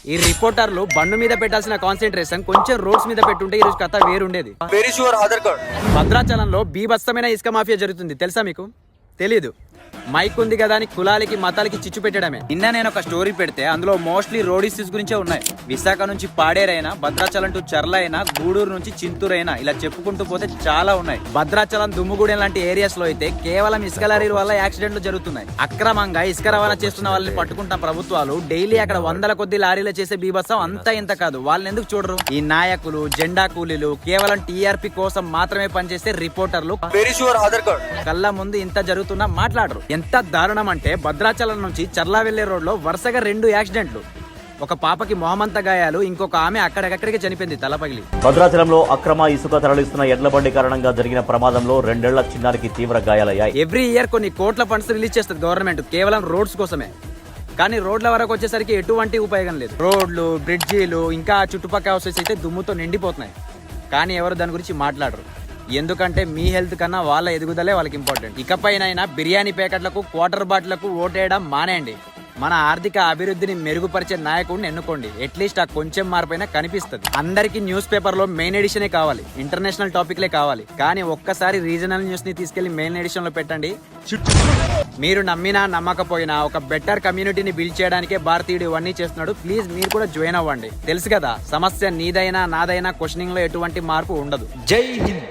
ఈ రిపోర్టర్లు బండు మీద పెట్టాల్సిన కాన్సన్ట్రేషన్ కొంచెం రోడ్స్ మీద పెట్టుంటే ఈ రోజు కథ వేరుండేది. Very sure Aadhaar card. భద్రాచలంలో బీభత్సమైన ఇసుక మాఫియా జరుగుతుంది, తెలుసా మీకు? తెలీదు. మైక్ ఉంది కదా అని కులాలకి మతాలకి చిచ్చు పెట్టడమే. నిన్న నేను ఒక స్టోరీ పెడితే అందులో మోస్ట్లీ రోడ్ ఇష్యూస్ గురించే ఉన్నాయి. విశాఖ నుంచి పాడేరైనా, భద్రాచలం టు చర్ల అయినా, గూడూరు నుంచి చింతూరు అయినా, ఇలా చెప్పుకుంటూ పోతే చాలా ఉన్నాయి. భద్రాచలం, దుమ్ముగూడెం లాంటి ఏరియాస్ లో అయితే కేవలం ఇసుక లారీల వల్ల యాక్సిడెంట్లు జరుగుతున్నాయి. అక్రమంగా ఇసుక రవాణా చేస్తున్న వాళ్ళని పట్టుకుంటున్న ప్రభుత్వాలు డైలీ అక్కడ వందల కొద్ది లారీలు చేసే బీభత్సం అంతా ఇంత కాదు. వాళ్ళని ఎందుకు చూడరు? ఈ నాయకులు, జెండా కూలీలు, కేవలం టీఆర్పీ కోసం మాత్రమే పనిచేసే రిపోర్టర్లు వెరీ షూర్ ఆధార్ కార్డ్ కళ్ళ ముందు ఇంత జరుగుతున్నా మాట్లాడరు. ఎంత దారుణం అంటే భద్రాచలం నుంచి చర్ల వెళ్లే రోడ్ లో వరుసగా 2 యాక్సిడెంట్లు. ఒక పాపకి మొహమంత గాయాలు, ఇంకొక ఆమె అక్కడికక్కడికి చనిపోయింది తల పగిలి. భద్రాచలంలో అక్రమ ఇసుక తరలిస్తున్న ఎడ్లబండి కారణంగా జరిగిన ప్రమాదంలో 2 ఏళ్ల చిన్నారికి తీవ్ర గాయాలయ్యాయి. ఎవ్రీ ఇయర్ కొన్ని కోట్ల ఫండ్స్ రిలీజ్ చేస్తుంది గవర్నమెంట్ కేవలం రోడ్స్ కోసమే. కానీ రోడ్ల వరకు వచ్చేసరికి ఎటువంటి ఉపయోగం లేదు. రోడ్లు, బ్రిడ్జీలు, ఇంకా చుట్టుపక్కల హౌసెస్ అయితే దుమ్ముతో నిండిపోతున్నాయి. కానీ ఎవరు దాని గురించి మాట్లాడరు. ఎందుకంటే మీ హెల్త్ కన్నా వాళ్ళ ఎదుగుదలే వాళ్ళకి ఇంపార్టెంట్. ఇకపైనైనా బిర్యానీ ప్యాకెట్లకు, క్వార్టర్ బాటిళ్లకు ఓటేయడం మానేయండి. మన ఆర్థిక అభివృద్ధిని మెరుగుపరిచే నాయకుడిని ఎన్నుకోండి. అట్లీస్ట్ ఆ కొంచెం మార్పైనా కనిపిస్తుంది. అందరికీ న్యూస్ పేపర్ లో మెయిన్ ఎడిషనే కావాలి, ఇంటర్నేషనల్ టాపిక్లే కావాలి. కానీ ఒక్కసారి రీజనల్ న్యూస్ ని తీసుకెళ్లి మెయిన్ ఎడిషన్ లో పెట్టండి. మీరు నమ్మినా నమ్మకపోయినా ఒక బెటర్ కమ్యూనిటీని బిల్డ్ చేయడానికే భారతీయుడు ఇవన్నీ చేస్తున్నాడు. ప్లీజ్ మీరు కూడా జాయిన్ అవ్వండి. తెలుసు కదా, సమస్య నీదైనా నాదైనా క్వశ్చనింగ్ లో ఎటువంటి మార్పు ఉండదు. జై హింద్.